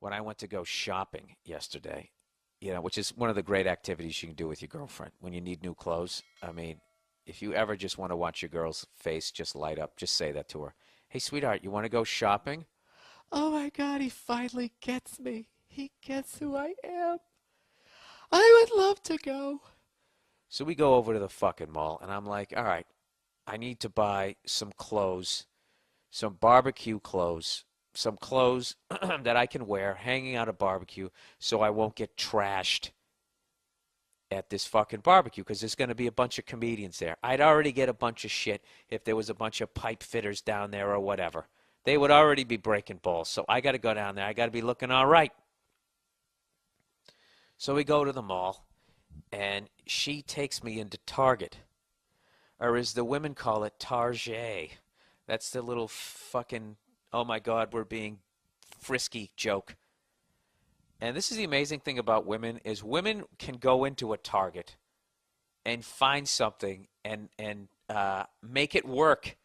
when I went to go shopping yesterday, which is one of the great activities you can do with your girlfriend when you need new clothes. I mean, if you ever just want to watch your girl's face just light up, just say that to her. Hey, sweetheart, you want to go shopping? Oh my God, he finally gets me. He gets who I am. I would love to go. So we go over to the fucking mall, and I'm like, all right, I need to buy some clothes, some barbecue clothes, some clothes that I can wear hanging out a barbecue so I won't get trashed at this fucking barbecue because there's going to be a bunch of comedians there. I'd already get a bunch of shit if there was a bunch of pipe fitters down there or whatever. They would already be breaking balls. So I got to go down there. I got to be looking all right. So we go to the mall, and she takes me into Target, or as the women call it, Target. That's the little fucking, oh my God, we're being frisky joke. And this is the amazing thing about women is women can go into a Target and find something and make it work,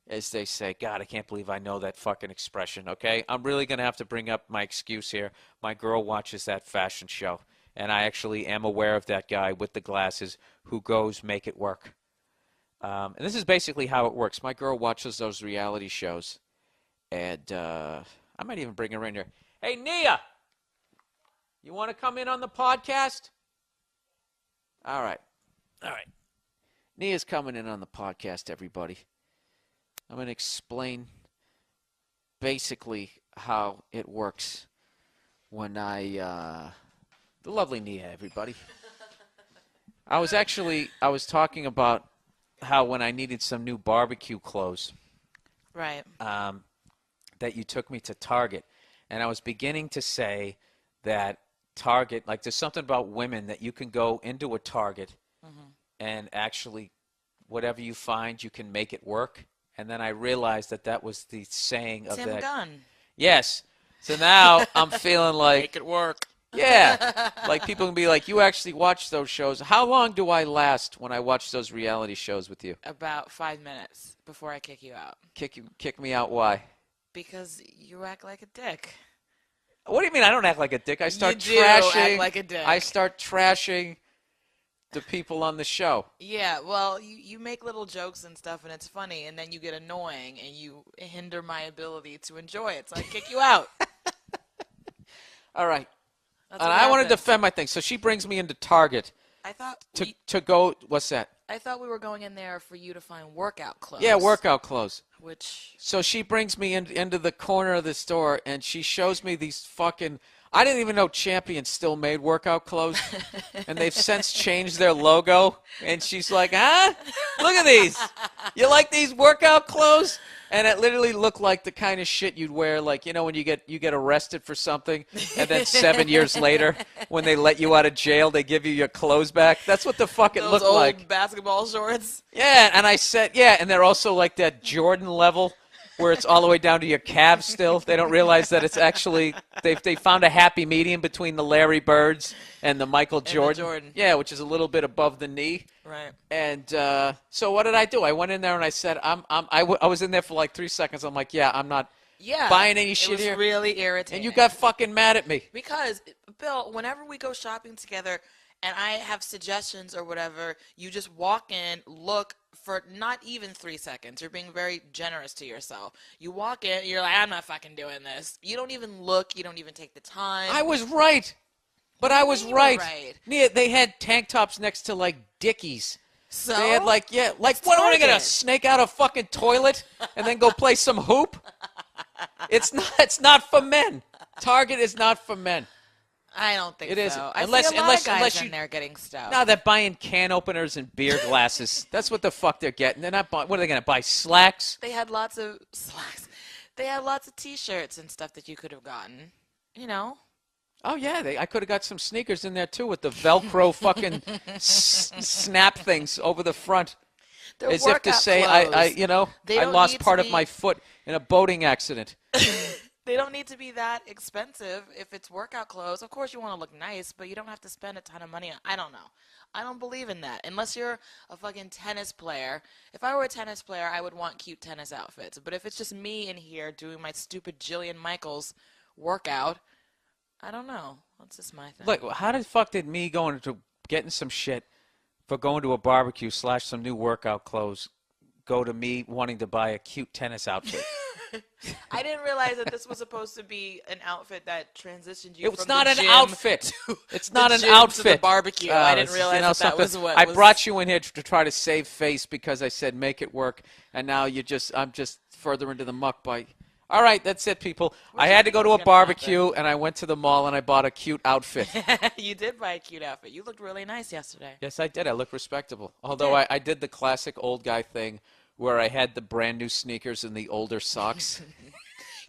as they say. God, I can't believe I know that fucking expression, okay? I'm really going to have to bring up my excuse here. My girl watches that fashion show, and I actually am aware of that guy with the glasses who goes make it work. And this is basically how it works. My girl watches those reality shows, and I might even bring her in here. Hey, Nia! You want to come in on the podcast? All right. All right. Nia's coming in on the podcast, everybody. I'm going to explain basically how it works when the lovely Nia, everybody. I was talking about how when I needed some new barbecue clothes. Right. That you took me to Target. And I was beginning to say that Target, like there's something about women that you can go into a Target and actually whatever you find, you can make it work. And then I realized that was the saying of Tim that. Gunn. Yes. So now I'm feeling like. Make it work. Yeah. Like people can be like, you actually watch those shows. How long do I last when I watch those reality shows with you? About 5 minutes before I kick you out. Kick me out, why? Because you act like a dick. What do you mean I don't act like a dick? I start You do trashing. act like a dick. I start trashing the people on the show. Yeah, well, you make little jokes and stuff, and it's funny, and then you get annoying, and you hinder my ability to enjoy it, so I kick you out. All right. That's And what I want to happens. defend my thing. So she brings me into Target I thought to go. What's that? I thought we were going in there for you to find workout clothes. Yeah, workout clothes. Which So she brings me into the corner of the store, and she shows me these fucking. I didn't even know Champion still made workout clothes, and they've since changed their logo. And she's like, "Huh? Look at these. You like these workout clothes?" And it literally looked like the kind of shit you'd wear, like when you get arrested for something, and then 7 years later, when they let you out of jail, they give you your clothes back. That's what the fuck it those looked old like. basketball shorts. Yeah, and I said, yeah, and they're also like that Jordan level where it's all the way down to your calves still. They don't realize that it's actually, they found a happy medium between the Larry Birds and the Michael Jordan. Jordan. Yeah, which is a little bit above the knee. Right. And so what did I do? I went in there and I said, I was in there for like 3 seconds. I'm like, yeah, I'm not buying any shit here. It was really irritating. And you got fucking mad at me. Because, Bill, whenever we go shopping together and I have suggestions or whatever, you just walk in, look for not even 3 seconds. You're being very generous to yourself. You walk in, you're like, I'm not fucking doing this. You don't even look. You don't even take the time. I was right. But I was You were right. right. Yeah, they had tank tops next to like Dickies. So? They had what am I going to Target. snake out a fucking toilet and then go play some hoop? It's not for men. Target is not for men. I don't think It so. isn't. I Unless- see a lot unless- of guys unless in you- there getting stuff. Now they're buying can openers and beer glasses. That's what the fuck they're getting. They're not buying, what are they going to buy, slacks? They had lots of slacks. They had lots of T-shirts and stuff that you could have gotten. You know. Oh, yeah, I could have got some sneakers in there, too, with the Velcro fucking snap things over the front. They're As if to workout say, clothes. They I don't lost need to part of be- my foot in a boating accident. They don't need to be that expensive if it's workout clothes. Of course, you want to look nice, but you don't have to spend a ton of money on. I don't know. I don't believe in that. Unless you're a fucking tennis player. If I were a tennis player, I would want cute tennis outfits. But if it's just me in here doing my stupid Jillian Michaels workout, I don't know. That's just my thing. Look, how the fuck did me going to getting some shit for going to a barbecue / some new workout clothes go to me wanting to buy a cute tennis outfit? I didn't realize that this was supposed to be an outfit that transitioned you It's from not the an gym outfit. It's not an gym to outfit. the barbecue. I didn't realize that something. was what I was... brought you in here to try to save face because I said make it work, and now I'm just further into the muck by. All right, that's it, people. I had to go to a barbecue, and I went to the mall, and I bought a cute outfit. You did buy a cute outfit. You looked really nice yesterday. Yes, I did. I look respectable. Although I did the classic old guy thing where I had the brand new sneakers and the older socks.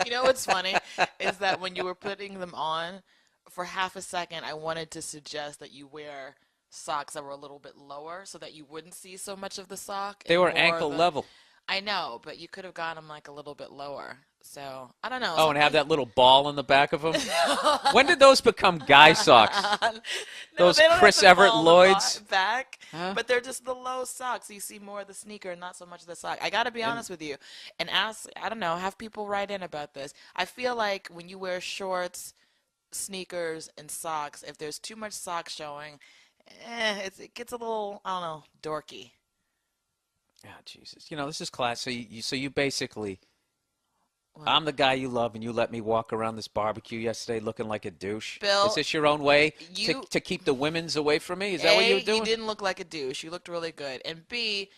You know what's funny is that when you were putting them on, for half a second, I wanted to suggest that you wear socks that were a little bit lower so that you wouldn't see so much of the sock. They were ankle level. I know, but you could have gotten them like a little bit lower. So, I don't know. Oh, and have that little ball in the back of them? When did those become guy socks? Those they don't Chris have the Everett ball in the Lloyds? back, Huh? but they're just the low socks. You see more of the sneaker and not so much of the sock. I got to be honest with you and ask, I don't know, have people write in about this. I feel like when you wear shorts, sneakers, and socks, if there's too much sock showing, it gets a little, I don't know, dorky. Ah, Jesus. You know, this is class. So you basically, Well, I'm the guy you love, and you let me walk around this barbecue yesterday looking like a douche. Bill, Is this your own way you- to keep the women's away from me? Is that what you were doing? You didn't look like a douche. You looked really good. And B,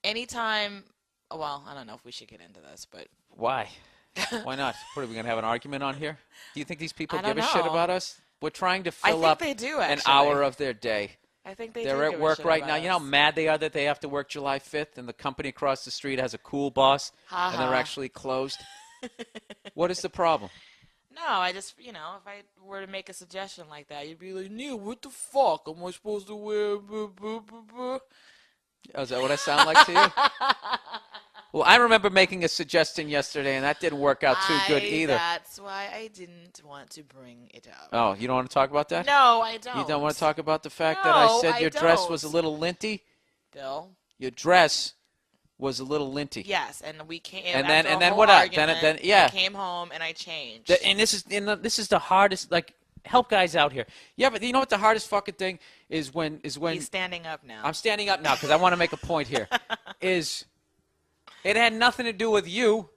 anytime, well, I don't know if we should get into this, but Why? Why not? What, are we going to have an argument on here? Do you think these people I don't give a shit know. about us? We're trying to I fill think up they do, an actually. hour of their day. I think they They're do at give a work shit right about now. You know how us. mad they are that they have to work July 5th and the company across the street has a cool boss Ha and they're ha. actually closed? What is the problem? No, I just, if I were to make a suggestion like that, you'd be like, Neil, what the fuck? Am I supposed to wear Oh, is that what I sound like to you? Well, I remember making a suggestion yesterday, and that didn't work out too good either. That's why I didn't want to bring it up. Oh, you don't want to talk about that? No, I don't. You don't want to talk about the fact that I No, said I your dress was a don't. little linty? Bill? Your dress was a little linty. Yes, and we came. And after then a whole what else? argument, Then yeah. I came home and I changed. And this is the hardest. Like, help guys out here. Yeah, but you know what the hardest fucking thing is when He's standing up now. I'm standing up now because I want to make a point here. It had nothing to do with you.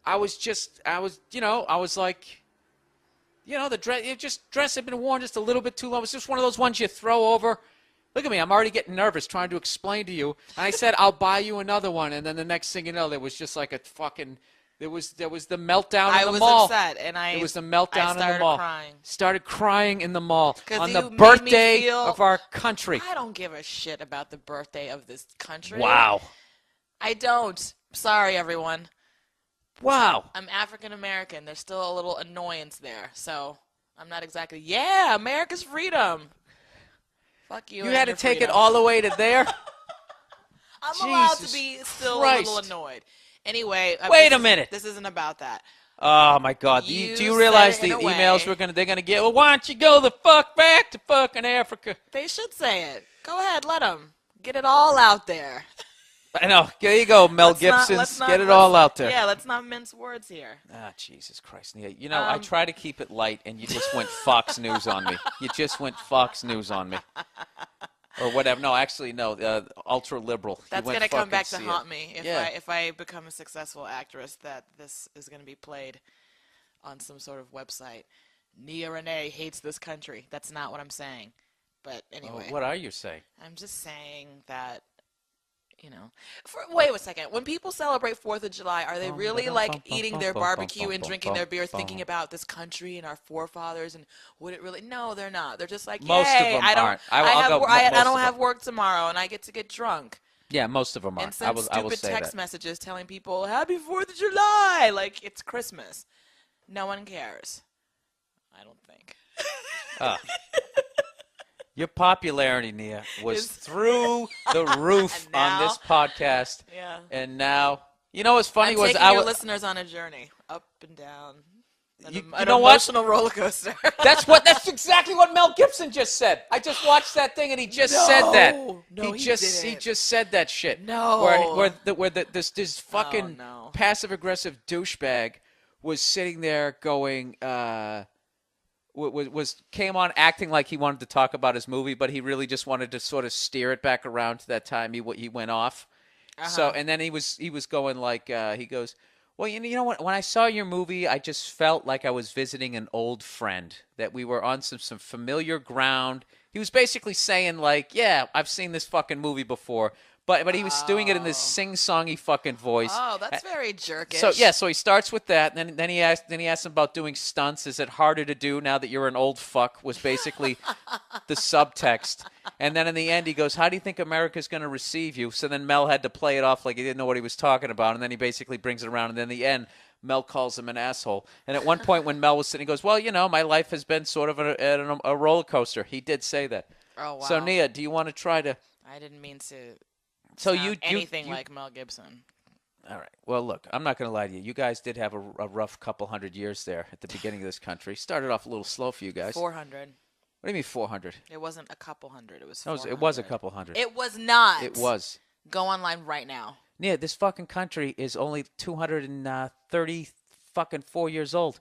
I was like, the dress had been worn just a little bit too long. It was just one of those ones you throw over. Look at me, I'm already getting nervous trying to explain to you. And I said, I'll buy you another one. And then the next thing you know, there was just like a fucking, there was the meltdown in the mall. I was upset, and It was the meltdown in the mall. Crying. Started crying in the mall 'Cause on you the made me birthday feel- of our country. I don't give a shit about the birthday of this country. Wow. I don't. Sorry, everyone. Wow. I'm African American. There's still a little annoyance there. So I'm not exactly, yeah, America's freedom. Fuck you. You and had to your take it freedom. all the way to there? I'm allowed to Jesus be still Christ. a little annoyed. Anyway. Wait a minute. This isn't about that. Oh my God! Do You you said realize it the in a emails way. they're gonna get? Well, why don't you go the fuck back to fucking Africa? They should say it. Go ahead, let them. Get it all out there. I know. There you go, Mel Gibson. Get it all out there. Yeah, let's not mince words here. Ah, Jesus Christ, Nia. You know, I try to keep it light, and you just went Fox News on me. You just went Fox News on me, or whatever. No, actually, no. Ultra liberal. You That's went gonna come fucking back to see haunt it. me Yeah. if I become a successful actress. That this is gonna be played on some sort of website. Nia Renee hates this country. That's not what I'm saying. But anyway, What are you saying? I'm just saying that. Wait a second. When people celebrate 4th of July, are they really like eating their barbecue and drinking their beer, thinking about this country and our forefathers and would it really? No, they're not. They're just like, Most of yay, them I don't, aren't. I Most don't of have them. work tomorrow and I get to get drunk Yeah, most of them and aren't. send I will stupid say text that. messages telling people Happy 4th of July, like it's Christmas. No one cares. I don't think. Ah. Your popularity, Nia, was Is- through the roof And on now- this podcast. Yeah. And now, you know what's funny I'm was taking your listeners on a journey up and down. You An know what? emotional roller coaster. That's exactly what Mel Gibson just said. I just watched that thing and he just said that. No, he he didn't. just said that shit. No. This fucking no. passive aggressive douchebag was sitting there going, came on acting like he wanted to talk about his movie, but he really just wanted to sort of steer it back around to that time he went off. So, and then he was going like he goes, well, you know what? When I saw your movie, I just felt like I was visiting an old friend, that we were on some familiar ground. He was basically saying like, yeah, I've seen this fucking movie before. But he was doing it in this sing-songy fucking voice. Oh, that's very jerkish. So he starts with that, and then he asked him about doing stunts. Is it harder to do now that you're an old fuck? Was basically the subtext. And then in the end, he goes, "How do you think America's going to receive you?" So then Mel had to play it off like he didn't know what he was talking about, and then he basically brings it around. And then in the end, Mel calls him an asshole. And at one point, when Mel was sitting, he goes, "Well, my life has been sort of a roller coaster." He did say that. Oh wow. So Nia, do you want to try to? I didn't mean to. So you anything like Mel Gibson. All right. Well, look, I'm not going to lie to you. You guys did have a rough couple hundred years there at the beginning of this country. Started off a little slow for you guys. 400. What do you mean 400? It wasn't a couple hundred. It was No, 400. it was a couple hundred. It was not. It was. Go online right now. Yeah, this fucking country is only 230 fucking 4 years old.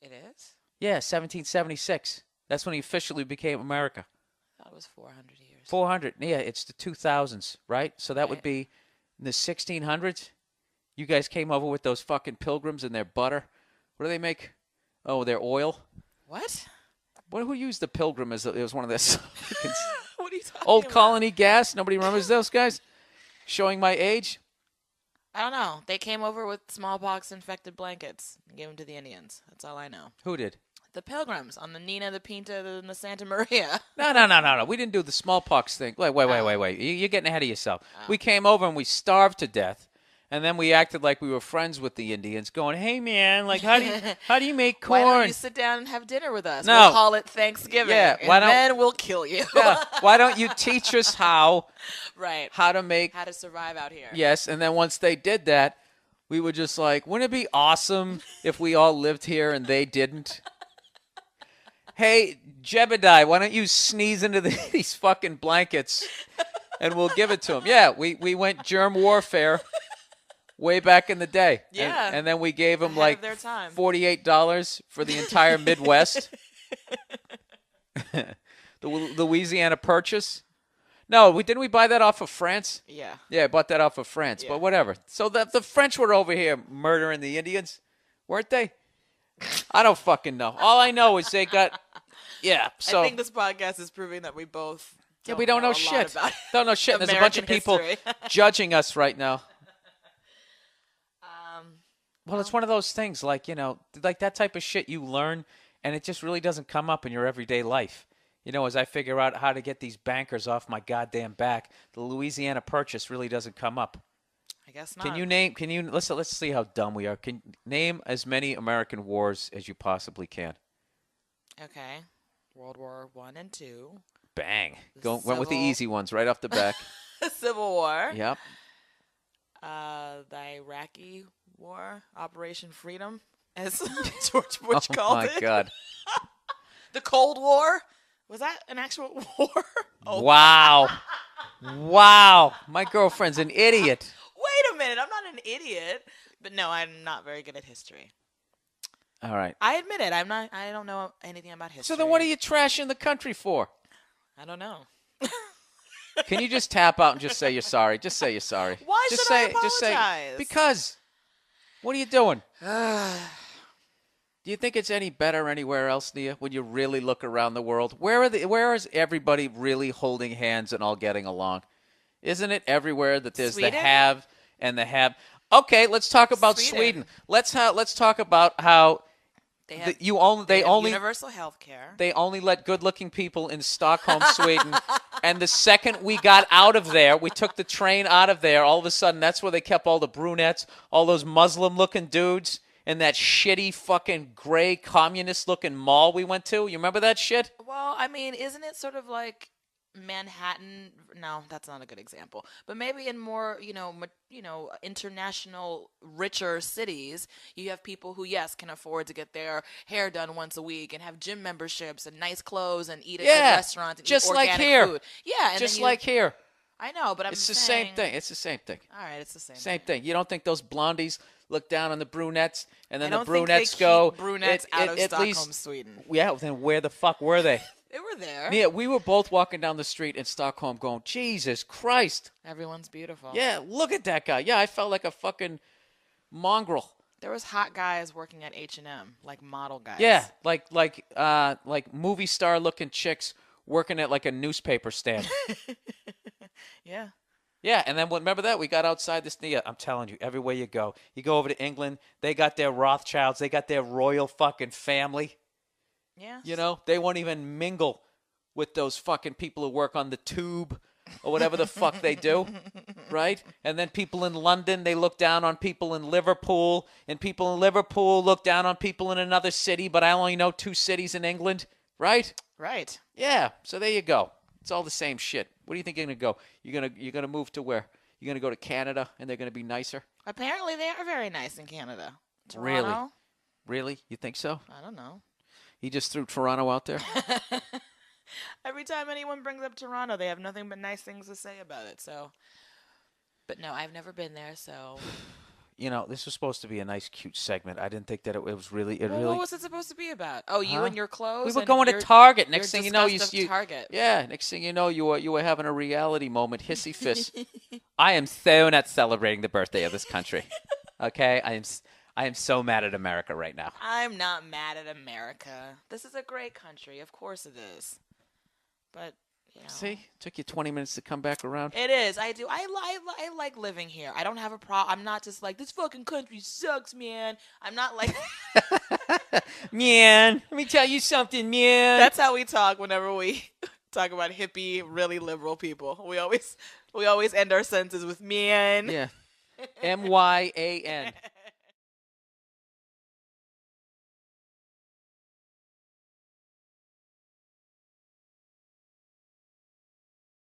It is? Yeah, 1776. That's when he officially became America. I thought it was 400 years. 400. Yeah, it's the 2000s, right? So that would be in the 1600s. You guys came over with those fucking pilgrims and their butter. What do they make? Oh, their oil. What? Who used the pilgrim as it was one of this? What are you talking Old about? Colony Gas. Nobody remembers those guys? Showing my age. I don't know. They came over with smallpox-infected blankets and gave them to the Indians. That's all I know. Who did? The Pilgrims on the Nina, the Pinta, and the Santa Maria. No. We didn't do the smallpox thing. Wait. You're getting ahead of yourself. We came over and we starved to death. And then we acted like we were friends with the Indians, going, "Hey man, like how do you make corn? Why don't you sit down and have dinner with us? No. We'll call it Thanksgiving. Yeah, and then we'll kill you." Yeah, why don't you teach us how to survive out here? Yes, and then once they did that, we were just like, wouldn't it be awesome if we all lived here and they didn't? Hey, Jebediah, why don't you sneeze into these fucking blankets and we'll give it to them? Yeah, we went germ warfare. Way back in the day. Yeah. And then we gave them Ahead of like their time. $48 for the entire Midwest. The Louisiana Purchase. No, didn't we buy that off of France? Yeah. Yeah, I bought that off of France, Yeah. but whatever. So the French were over here murdering the Indians, weren't they? I don't fucking know. All I know is they got, yeah. So I think this podcast is proving that we both we don't know a shit. lot about Don't know shit. There's a bunch of people American history. judging us right now. Well, it's one of those things, like, like that type of shit you learn, and it just really doesn't come up in your everyday life. As I figure out how to get these bankers off my goddamn back, the Louisiana Purchase really doesn't come up. I guess not. Let's see how dumb we are. Can name as many American wars as you possibly can. Okay. World War I and II. Bang. Went with the easy ones right off the back. Civil War. Yep. The Iraqi War, Operation Freedom, as George Bush called it. Oh, my God. The Cold War. Was that an actual war? Oh. Wow. Wow. My girlfriend's an idiot. Wait a minute. I'm not an idiot. But no, I'm not very good at history. All right. I admit it. I don't know anything about history. So then what are you trashing the country for? I don't know. Can you just tap out and just say you're sorry? Just say you're sorry. Why just should I say, Just say, apologize? because. What are you doing? Do you think it's any better anywhere else, Nia, when you really look around the world? Where is everybody really holding hands and all getting along? Isn't it everywhere that there's Sweden? the have and the have? Okay, let's talk about Sweden. Let's talk about how They have, they only universal health care. They only let good-looking people in Stockholm, Sweden. And the second we got out of there, we took the train out of there, all of a sudden that's where they kept all the brunettes, all those Muslim-looking dudes in that shitty fucking gray communist-looking mall we went to. You remember that shit? Well, I mean, isn't it sort of like Manhattan? No, that's not a good example. But maybe in more, international, richer cities, you have people who, yes, can afford to get their hair done once a week and have gym memberships and nice clothes and eat at good restaurants and just eat like organic here. food. Yeah, and just then like here. I know, but It's the saying, same thing. It's the same thing. All right, it's the same. Same thing. You don't think those blondies look down on the brunettes, and then I the don't think they brunettes keep go. brunettes out of at Stockholm, least, Sweden. yeah. Then where the fuck were they? They were there. Yeah, we were both walking down the street in Stockholm, going, Jesus Christ. Everyone's beautiful. Yeah, look at that guy. Yeah, I felt like a fucking mongrel. There was hot guys working at H&M, like model guys. Yeah, like movie star looking chicks working at like a newspaper stand. Yeah. Yeah, and then remember that we got outside this. Yeah, I'm telling you, everywhere you go over to England, they got their Rothschilds, they got their royal fucking family. Yeah. You know, they won't even mingle with those fucking people who work on the tube or whatever the fuck they do, right? And then people in London, they look down on people in Liverpool, and people in Liverpool look down on people in another city, but I only know 2 cities in England, right? Right. Yeah, so there you go. It's all the same shit. Where do you think you're going to go? You're gonna move to where? You're going to go to Canada, and they're going to be nicer? Apparently, they are very nice in Canada. Really? Toronto? Really? You think so? I don't know. He just threw Toronto out there? Every time anyone brings up Toronto, they have nothing but nice things to say about it. So, but no, I've never been there. So, You know, this was supposed to be a nice, cute segment. I didn't think that it was really. what was it supposed to be about? Oh, you and your clothes. We were and going to your- Target. your Next thing you know, disgust of Target. Yeah. Next thing you know, you were having a reality moment, hissy fist. I am so not celebrating the birthday of this country. Okay, I am so mad at America right now. I'm not mad at America. This is a great country. Of course it is. But, you know. See, took you 20 minutes to come back around. It is. I do. I like living here. I don't have a problem. I'm not just like, this fucking country sucks, man. I'm not like. Man, let me tell you something, man. That's how we talk whenever we talk about hippie, really liberal people. We always end our sentences with man. Yeah. MYAN.